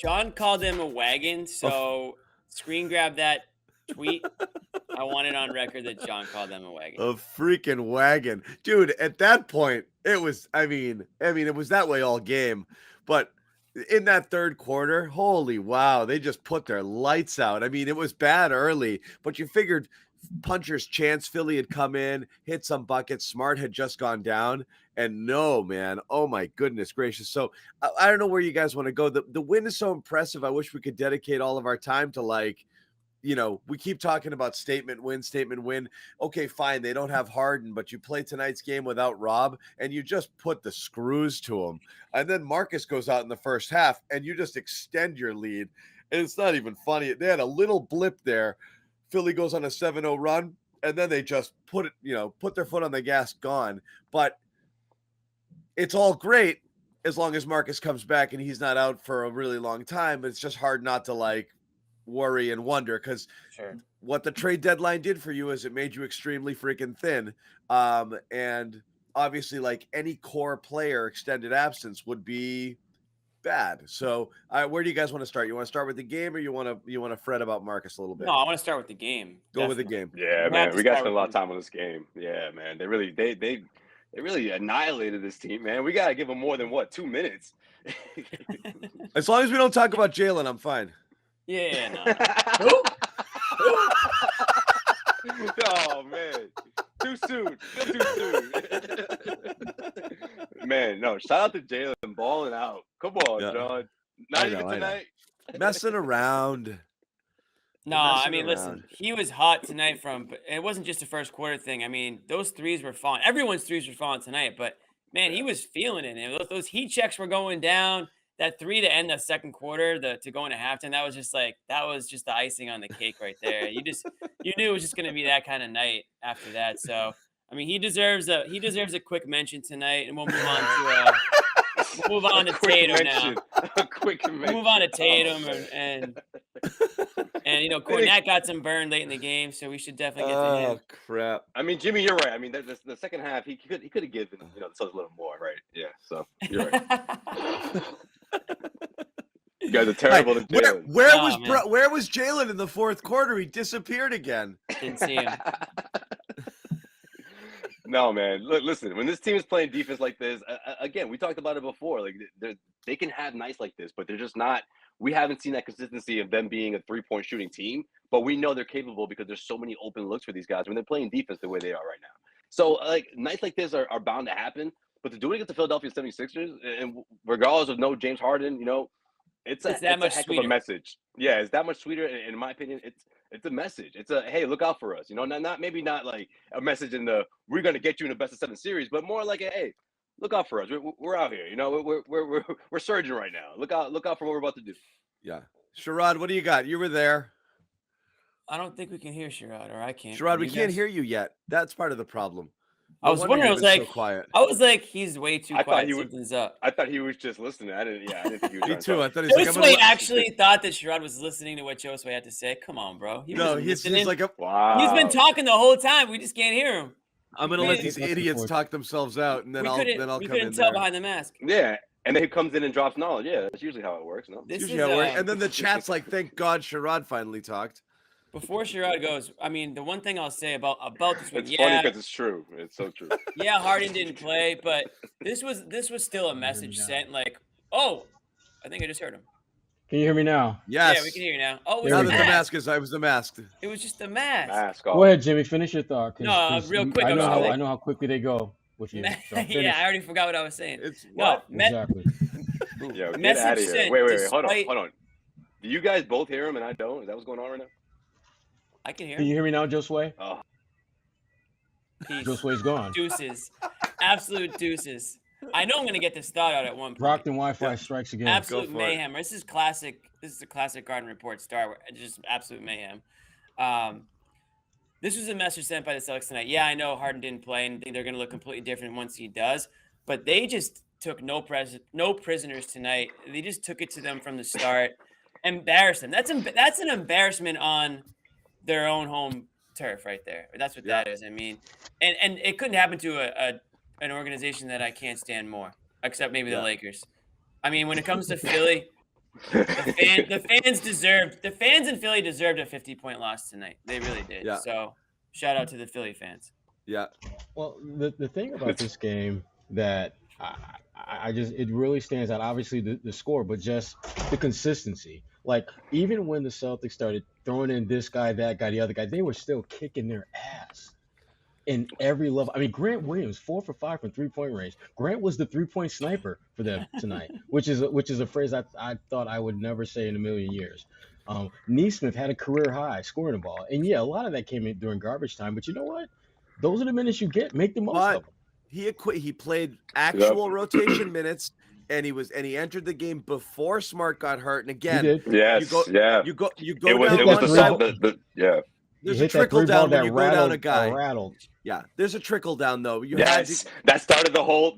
John called him a wagon, so screen grab that tweet. I want it on record that John called them a wagon. A freaking wagon. Dude, at that point, it was, I mean, it was that way all game. But in that third quarter, holy wow, they just put their lights out. I mean, it was bad early, but you figured puncher's chance. Philly had come in, hit some buckets. Smart had just gone down. And no, man. Oh my goodness gracious. So I don't know where you guys want to go. The win is so impressive. I wish we could dedicate all of our time to, like, you know, we keep talking about statement win. Okay, fine. They don't have Harden, but you play tonight's game without Rob and you just put the screws to him. And then Marcus goes out in the first half and you just extend your lead. And it's not even funny. They had a little blip there. Philly goes on a 7-0 run and then they just put their foot on the gas, gone. But it's all great as long as Marcus comes back and he's not out for a really long time. But it's just hard not to, like, worry and wonder, because what the trade deadline did for you is it made you extremely freaking thin. And obviously, like, any core player extended absence would be bad. So where do you guys want to start? You want to start with the game, or you want to fret about Marcus a little bit? No, I want to start with the game. Go with the game. Yeah, man. We got to spend a lot of time on this game. Yeah, man. They really annihilated this team, man. We got to give them more than 2 minutes. As long as we don't talk about Jaylen, I'm fine. Yeah, no. Oh, man. Too soon. Too soon. Man, no. Shout out to Jaylen balling out. Come on, John. Not even tonight. Messing around. No, I mean, listen, he was hot tonight but it wasn't just a first quarter thing. I mean, those threes were falling. Everyone's threes were falling tonight, but, man, he was feeling it. And those heat checks were going down. That three to end the second quarter, to go into halftime, that was just the icing on the cake right there. You knew it was just going to be that kind of night after that. So, I mean, he deserves a quick mention tonight, and we'll move on to Tatum now. A quick mention. We'll move on to Tatum and Cornette got some burn late in the game, so we should definitely get to him. Oh crap! I mean, Jimmy, you're right. I mean, the second half, he could have given the Suns a little more, right? Yeah. So you're right. You guys are terrible to Jaylen. Where was Jaylen in the fourth quarter? He disappeared again. Didn't see him. No, man. Look, listen. When this team is playing defense like this, again, we talked about it before. Like, they can have nights like this, but they're just not. We haven't seen that consistency of them being a 3-point shooting team, but we know they're capable because there's so many open looks for these guys when they're playing defense the way they are right now. So, like, nights like this are bound to happen. But to do it against the Philadelphia 76ers, and regardless of no James Harden, it's a heck of a message. Yeah, it's that much sweeter. And in my opinion, it's a message. It's a, hey, look out for us. Maybe not like a message in the we're going to get you in the best of 7 series, but more like a, hey, look out for us. We're out here. We're surging right now. Look out for what we're about to do. Yeah, Sherrod, what do you got? You were there. I don't think we can hear Sherrod, or I can't. Sherrod, we can't hear you yet. That's part of the problem. I was wondering. I was like, so quiet. I was like, he's way too quiet. Something's up. I thought he was just listening. I didn't think he was. Me too. I thought he was Josue actually thought that Sherrod was listening to what Josue had to say. Come on, bro. He's like wow. He's been talking the whole time. We just can't hear him. I'm gonna let these idiots talk themselves out, and then I'll come in there. We couldn't tell behind the mask. Yeah. And then he comes in and drops knowledge. Yeah, that's usually how it works. No, usually how it works. And then the chat's like, "Thank God Sherrod finally talked." Before Sherrod goes, I mean, the one thing I'll say about this one, it's funny because it's true. It's so true. Yeah, Harden didn't play, but this was still a message sent. Like, oh, I think I just heard him. Can you hear me now? Yes. Yeah, we can hear you now. Oh, now that the mask is, I was the mask. It was just the mask. Go ahead, Jimmy. Finish your thought. No, real quick. I know how quickly they go with you. So yeah, I already forgot what I was saying. Exactly. Yo, get out of here. Wait. Hold on. Do you guys both hear him and I don't? Is that what's going on right now? I can hear him. Can you hear me now, Josue? Oh. Peace. Josue's gone. Deuces. Absolute deuces. I know I'm going to get this thought out at one point. Brockton Wi-Fi strikes again. Absolute mayhem. This is classic. This is a classic Garden Report start. Just absolute mayhem. This was a message sent by the Celtics tonight. Yeah, I know Harden didn't play and they're going to look completely different once he does. But they just took no prisoners tonight. They just took it to them from the start. Embarrassed them. That's an embarrassment on their own home turf right there. That's what that is. I mean, and it couldn't happen to an organization that I can't stand more, except maybe the Lakers. I mean, when it comes to Philly, The fans in Philly deserved a 50-point loss tonight. They really did. Yeah. So shout out to the Philly fans. Yeah. Well, the thing about this game that I just it really stands out. Obviously the score, but just the consistency. Like even when the Celtics started throwing in this guy, that guy, the other guy, they were still kicking their ass in every level. I mean, Grant Williams 4 for 5 from 3-point range. Grant was the 3-point sniper for them tonight, which is a phrase I thought I would never say in a million years. Neesmith had a career high scoring the ball, and yeah, a lot of that came in during garbage time. But you know what? Those are the minutes you get. Make the most of them. He played actual rotation minutes, and he entered the game before Smart got hurt. And again, you go down one side. There's a trickle down when you go down a guy. Yeah, there's a trickle down though. That started the whole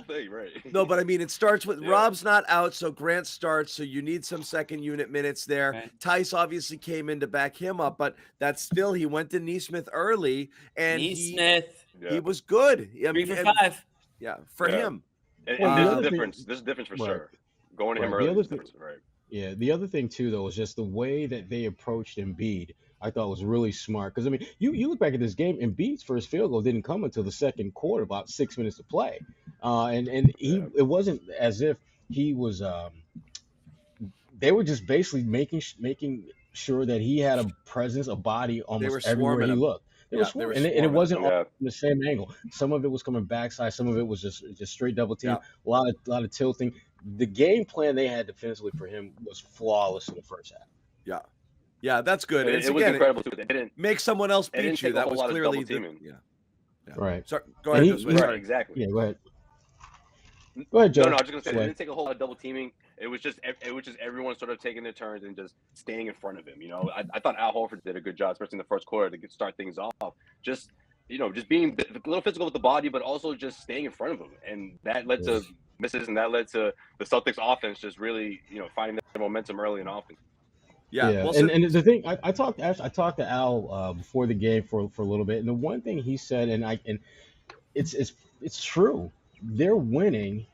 thing, right? No, but I mean, it starts with Rob's not out, so Grant starts. So you need some second unit minutes there. Right. Tice obviously came in to back him up, but that's still he went to Neesmith early, and he was good. I mean, 3 for 5. Yeah, for him. And there's a difference. There's a difference for sure. Going to him early. Right. Yeah, the other thing too, though, was just the way that they approached Embiid. I thought was really smart because I mean, you look back at this game, Embiid's first field goal didn't come until the second quarter, about 6 minutes to play, and it wasn't as if he was. They were just basically making sure that he had a presence, a body almost everywhere he looked. They were swarming, and it wasn't all in the same angle. Some of it was coming backside, some of it was just straight double team. A lot of tilting. The game plan they had defensively for him was flawless in the first half. Yeah. Yeah, that's good. It was incredible too. They didn't make someone else beat you. That was clearly right. Sorry, go ahead. Sorry, exactly. Yeah, go ahead. Go ahead, Joe. No, I was just gonna say they didn't take a whole lot of double teaming. It was just everyone sort of taking their turns and just staying in front of him. You know, I thought Al Horford did a good job, especially in the first quarter, to start things off. Just being a little physical with the body, but also just staying in front of him, and that led to misses, and that led to the Celtics offense just really finding their momentum early in offense. Yeah. Well, and the thing I talked to Al before the game for a little bit, and the one thing he said, and it's true, they're winning,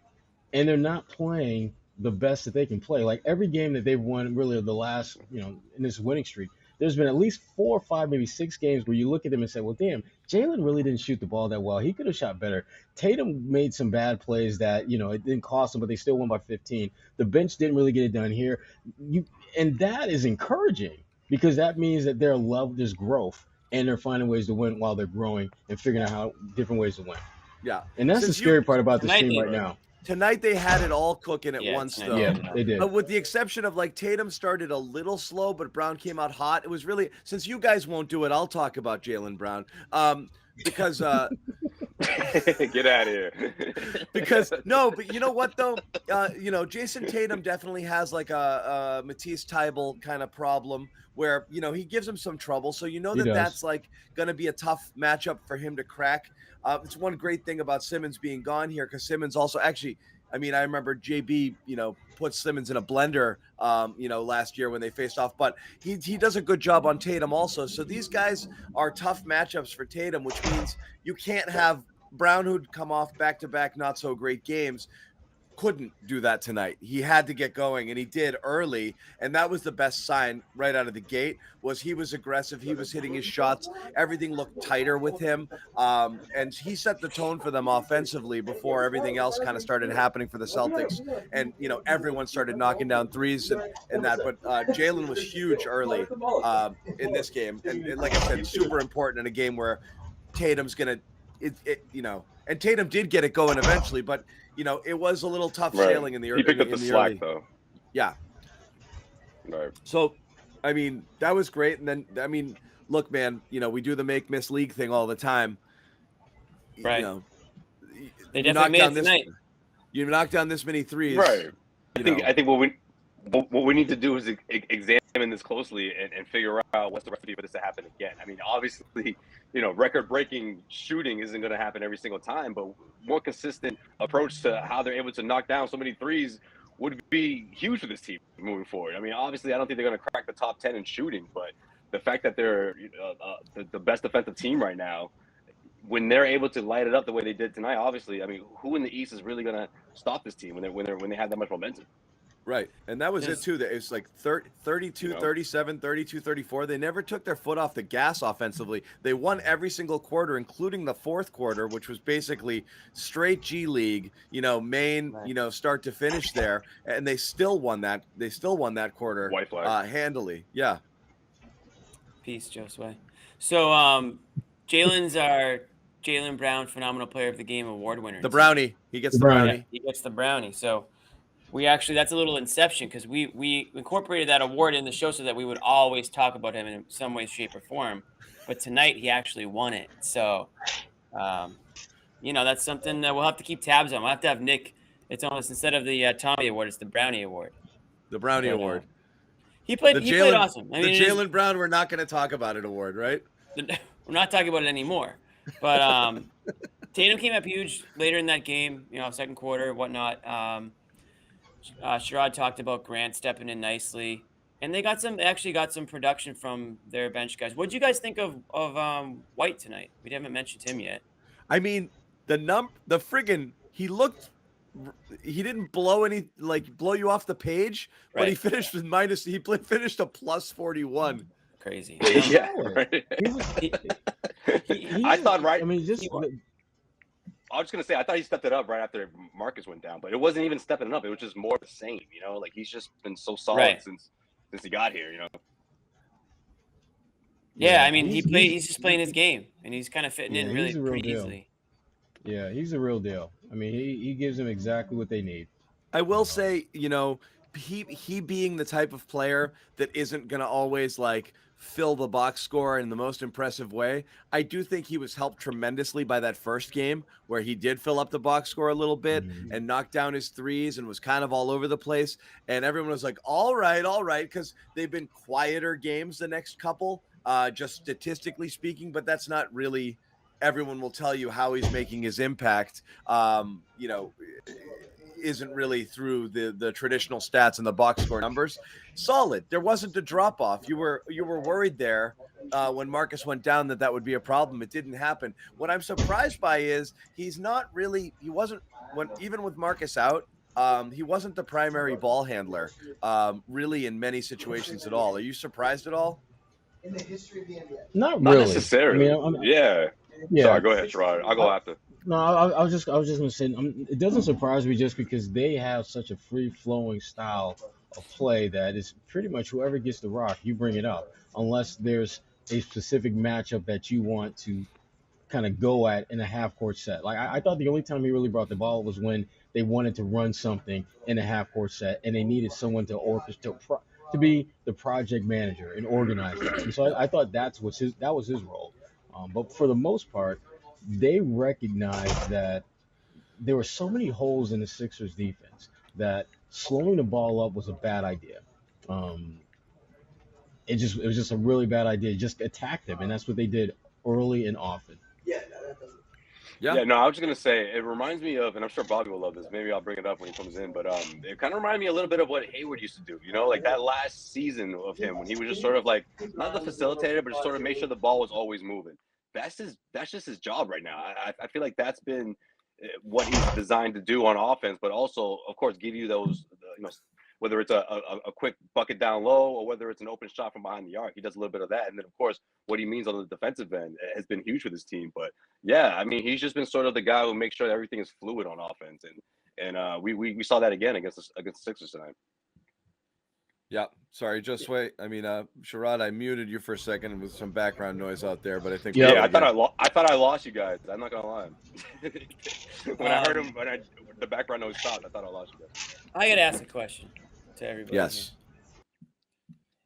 and they're not playing the best that they can play. Like every game that they've won, really the last in this winning streak, there's been at least 4 or 5, maybe 6 games where you look at them and say, well, damn, Jaylen really didn't shoot the ball that well. He could have shot better. Tatum made some bad plays that, it didn't cost them, but they still won by 15. The bench didn't really get it done here. And that is encouraging because that means that there's growth and they're finding ways to win while they're growing and figuring out different ways to win. Yeah. And that's the scary part about this team right now. Tonight they had it all cooking at once, though. Yeah, they did. But with the exception of Tatum started a little slow, but Brown came out hot. It was really, since you guys won't do it, I'll talk about Jaylen Brown. Because get out of here. But you know what though? Jayson Tatum definitely has a Matisse Thybulle kind of problem where he gives him some trouble. So that's going to be a tough matchup for him to crack. It's one great thing about Simmons being gone here because Simmons also actually, I remember JB, put Simmons in a blender, last year when they faced off, but he does a good job on Tatum also. So these guys are tough matchups for Tatum, which means you can't have Brown, who'd come off back-to-back not so great games, couldn't do that tonight. He had to get going, and he did early, and that was the best sign right out of the gate, was he was aggressive, he was hitting his shots, everything looked tighter with him, and he set the tone for them offensively before everything else kind of started happening for the Celtics, and everyone started knocking down threes and that, but Jaylen was huge early in this game, and like I said, super important in a game where Tatum's gonna and Tatum did get it going eventually, but it was a little tough sailing in the early. He picked up the slack though. Yeah. Right. So, that was great. And then, look, man, we do the make-miss league thing all the time. Right. They definitely made it tonight. You knock down this many threes. Right. I think what we need to do is examine this closely and figure out what's the recipe for this to happen again. Obviously, record-breaking shooting isn't going to happen every single time, but more consistent approach to how they're able to knock down so many threes would be huge for this team moving forward. Obviously, I don't think they're going to crack the top 10 in shooting, but the fact that they're the best defensive team right now, when they're able to light it up the way they did tonight, obviously, who in the East is really going to stop this team when they have that much momentum? Right. And that was it too. That it's like 32, 37, 32, 34. They never took their foot off the gas offensively. They won every single quarter, including the fourth quarter, which was basically straight G League, main, start to finish there. And they still won that. They still won that quarter White flag. handily. Yeah. Peace, Josue. So Jaylen's our Jaylen Brown Phenomenal Player of the Game award winner. The brownie. He gets the brownie. He gets the brownie. So we actually, that's a little inception because we incorporated that award in the show so that we would always talk about him in some way, shape, or form. But tonight he actually won it. So, that's something that we'll have to keep tabs on. We'll have to have Nick. It's almost, instead of the Tommy Award, it's the Brownie Award. The Brownie Award. He played awesome. The Jaylen Brown, we're not going to talk about it award, right? We're not talking about it anymore. But Tatum came up huge later in that game, second quarter, whatnot. Sherrod talked about Grant stepping in nicely, and they actually got some production from their bench guys. What did you guys think of White tonight? We haven't mentioned him yet. I mean, he didn't blow you off the page, but he finished with finished a plus 41. Crazy. Yeah, right. I thought, right? I mean, I was going to say, I thought he stepped it up right after Marcus went down, but it wasn't even stepping it up. It was just more of the same, like he's just been so solid since he got here, Yeah, I mean, he's just playing his game, and he's kind of fitting in really pretty easily. Yeah, he's a real deal. I mean, he gives them exactly what they need. I will say, he being the type of player that isn't going to always fill the box score in the most impressive way. I do think he was helped tremendously by that first game where he did fill up the box score a little bit and knocked down his threes and was kind of all over the place. And everyone was like, all right, because they've been quieter games the next couple, just statistically speaking, but that's not really, everyone will tell you how he's making his impact, isn't really through the traditional stats and the box score numbers. Solid. There wasn't a drop off. You were worried there when Marcus went down that would be a problem. It didn't happen. What I'm surprised by is even with Marcus out, he wasn't the primary ball handler really in many situations at all. Are you surprised at all? In the history of the NBA? Not really. Necessarily. I mean, yeah. Sorry, go ahead, Sherrod. I'll go after. No, I was just going to say, it doesn't surprise me just because they have such a free-flowing style of play that is pretty much whoever gets the rock, you bring it up, unless there's a specific matchup that you want to kind of go at in a half-court set. Like, I thought the only time he really brought the ball was when they wanted to run something in a half-court set, and they needed someone to orchestrate, to be the project manager and organize it. And so I thought that was his role. But for the most part, they recognized that there were so many holes in the Sixers defense that slowing the ball up was a bad idea. It was just a really bad idea. Just attack them, and that's what they did early and often. Yeah, no, I was just going to say, it reminds me of, and I'm sure Bobby will love this, maybe I'll bring it up when he comes in, but it kind of reminded me a little bit of what Hayward used to do, like that last season of him when he was just sort of like, not the facilitator, but just sort of make sure the ball was always moving. That's just his job right now. I feel like that's been what he's designed to do on offense, but also, of course, give you those, whether it's a quick bucket down low or whether it's an open shot from behind the arc. He does a little bit of that. And then, of course, what he means on the defensive end has been huge for this team. But, yeah, I mean, he's just been sort of the guy who makes sure that everything is fluid on offense. And we saw that again against the Sixers tonight. Yeah, sorry, just wait. I mean, Sherrod, I muted you for a second with some background noise out there, but I think I thought I lost you guys. I'm not gonna lie. When I heard him, the background noise stopped, I thought I lost you guys. I gotta ask a question to everybody. Yes.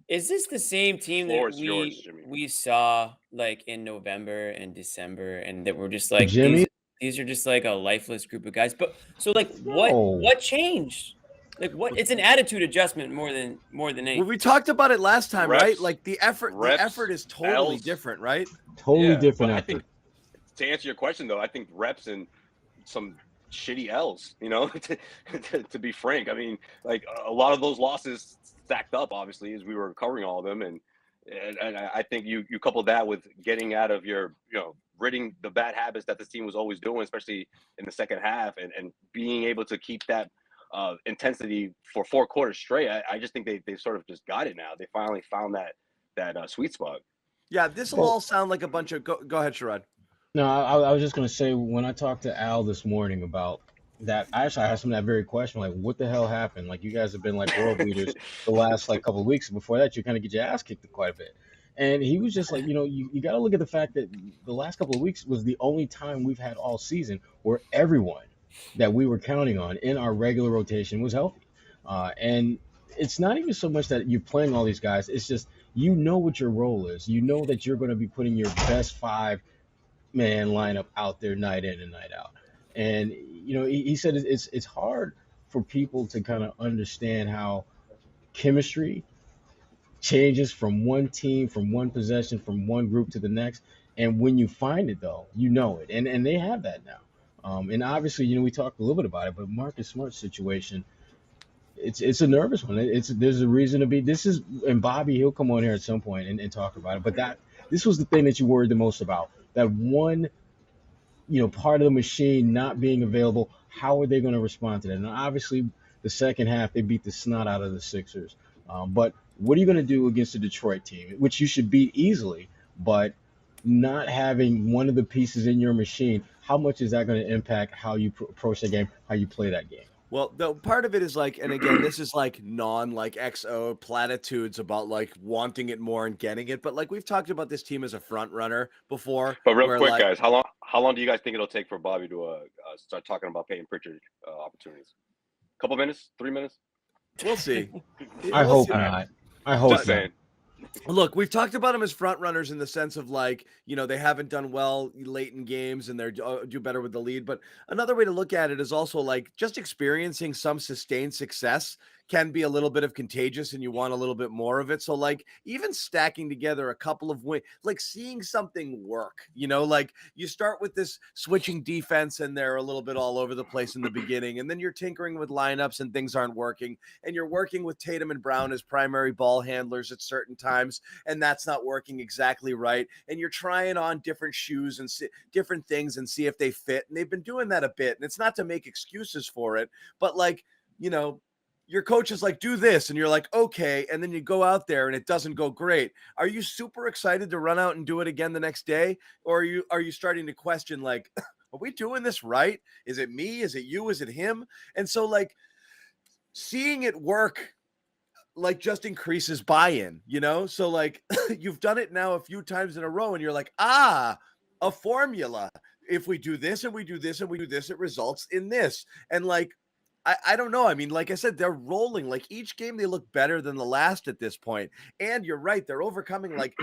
Here. Is this the same team that we saw like in November and December, and that we're just like these are just like a lifeless group of guys? But so like what changed? Like what? It's an attitude adjustment more than anything. Well, we talked about it last time, reps, right? Like the effort is totally different, right? Totally different effort. I think, to answer your question though, I think reps and some shitty L's, to be frank. I mean, like a lot of those losses stacked up obviously as we were covering all of them, and I think you couple that with getting out of your, ridding the bad habits that this team was always doing, especially in the second half, and being able to keep that intensity for 4 quarters straight. I just think they sort of just got it now. They finally found that sweet spot. Yeah, this will all sound like a bunch of go ahead, Sherrod. No, I was just gonna say when I talked to Al this morning about that, I asked him that very question, like, what the hell happened? Like, you guys have been like world leaders the last like couple of weeks. Before that, you kind of get your ass kicked quite a bit. And he was just like, you got to look at the fact that the last couple of weeks was the only time we've had all season where everyone that we were counting on in our regular rotation was healthy. And it's not even so much that you're playing all these guys. It's just, what your role is. You know that you're going to be putting your best 5-man lineup out there night in and night out. And, he said it's hard for people to kind of understand how chemistry changes from one team, from one possession, from one group to the next. And when you find it, though, you know it. And they have that now. And obviously, we talked a little bit about it, but Marcus Smart's situation, it's a nervous one. There's a reason to be. And Bobby, he'll come on here at some point and talk about it. But this was the thing that you worried the most about. That one, part of the machine not being available. How are they going to respond to that? And obviously, the second half, they beat the snot out of the Sixers. But what are you going to do against the Detroit team, which you should beat easily, but not having one of the pieces in your machine, how much is that going to impact how you approach the game, how you play that game? Well, the part of it is like, and again, this is like XO platitudes about like wanting it more and getting it. But like we've talked about this team as a front runner before. But real quick, guys, how long do you guys think it'll take for Bobby to start talking about Peyton Pritchard opportunities? Couple minutes, 3 minutes? We'll see. I hope not. I hope Just not. saying. Look, we've talked about them as front runners in the sense of like, they haven't done well late in games and they're do better with the lead. But another way to look at it is also like just experiencing some sustained success can be a little bit of contagious and you want a little bit more of it. So like even stacking together a couple of wins, like seeing something work, like you start with this switching defense and they're a little bit all over the place in the beginning. And then you're tinkering with lineups and things aren't working. And you're working with Tatum and Brown as primary ball handlers at certain times. And that's not working exactly right. And you're trying on different shoes and different things and see if they fit. And they've been doing that a bit. And it's not to make excuses for it, but like, your coach is like, do this. And you're like, okay. And then you go out there and it doesn't go great. Are you super excited to run out and do it again the next day? Or are you starting to question like, are we doing this right? Is it me? Is it you? Is it him? And so like seeing it work, like just increases buy-in, So like you've done it now a few times in a row and you're like, a formula. If we do this and we do this and we do this, it results in this. And like, I don't know. I mean, like I said, they're rolling. Like each game, they look better than the last at this point. And you're right. They're overcoming like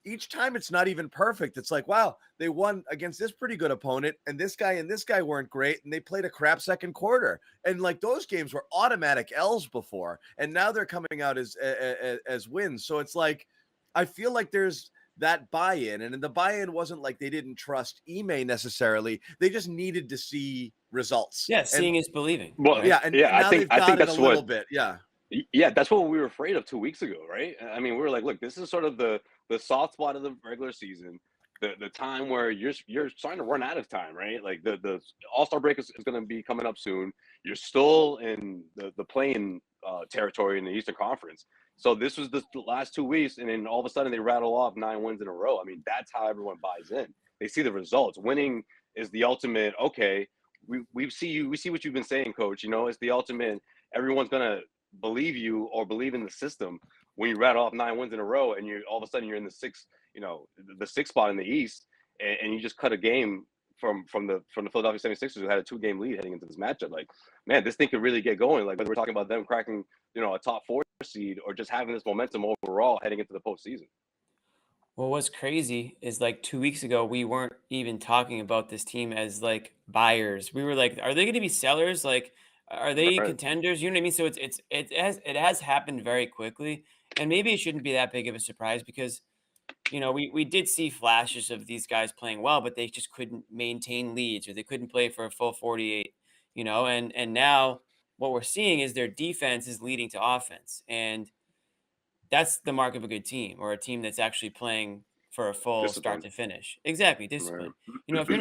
each time it's not even perfect. It's like, wow, they won against this pretty good opponent. And this guy weren't great. And they played a crap second quarter. And like those games were automatic L's before. And now they're coming out as wins. So it's like, I feel like there's that buy-in. And the buy-in wasn't like they didn't trust Ime necessarily. They just needed to see results. Yeah, seeing is believing. Well, right? Yeah, and now they've got it a little bit. Yeah. Yeah, that's what we were afraid of 2 weeks ago, right? I mean, we were like, look, this is sort of the soft spot of the regular season, the time where you're starting to run out of time, right? Like the All-Star break is going to be coming up soon. You're still in the playing territory in the Eastern Conference. So this was the last 2 weeks, and then all of a sudden they rattle off 9 wins in a row. I mean, that's how everyone buys in. They see the results. Winning is the ultimate. Okay, we see what you've been saying, Coach. It's the ultimate. Everyone's gonna believe you or believe in the system when you rattle off 9 wins in a row, and all of a sudden you're in the sixth spot in the East, and you just cut a game from the Philadelphia 76ers who had a 2-game lead heading into this matchup. Like, man, this thing could really get going. Like, whether we're talking about them cracking, a top 4 seed or just having this momentum overall heading into the postseason. Well, what's crazy is like 2 weeks ago, we weren't even talking about this team as like buyers. We were like, are they going to be sellers? Like, are they Right. contenders? You know what I mean? So it has happened very quickly, and maybe it shouldn't be that big of a surprise because, we did see flashes of these guys playing well, but they just couldn't maintain leads or they couldn't play for a full 48, and now what we're seeing is their defense is leading to offense. And that's the mark of a good team or a team that's actually playing for a full Discipline. start to finish. Exactly. Discipline. Right. If you're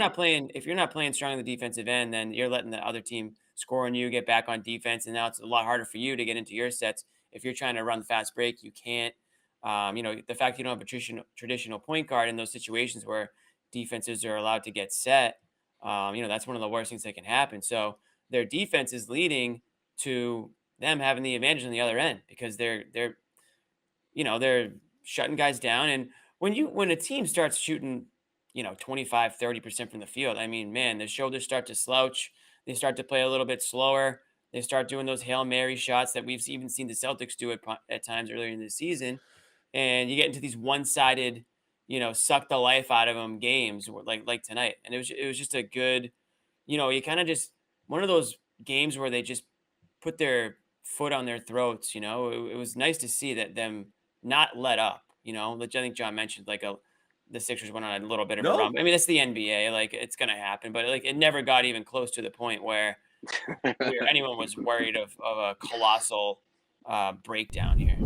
not playing strong on the defensive end, then you're letting the other team score on you, get back on defense, and now it's a lot harder for you to get into your sets. If you're trying to run fast break, you can't. The fact you don't have a traditional point guard in those situations where defenses are allowed to get set, that's one of the worst things that can happen. So their defense is leading to them having the advantage on the other end because they're shutting guys down. And when a team starts shooting, 25, 30% from the field, I mean, man, their shoulders start to slouch. They start to play a little bit slower. They start doing those Hail Mary shots that we've even seen the Celtics do at times earlier in the season. And you get into these one-sided, suck the life out of them games like tonight. And it was just a good, you kind of just one of those games where they just put their foot on their throats. It was nice to see that them not let up. Like I think John mentioned, the Sixers went on a little bit of a run. I mean, it's the NBA, like it's gonna happen, but like it never got even close to the point where anyone was worried of a colossal breakdown here.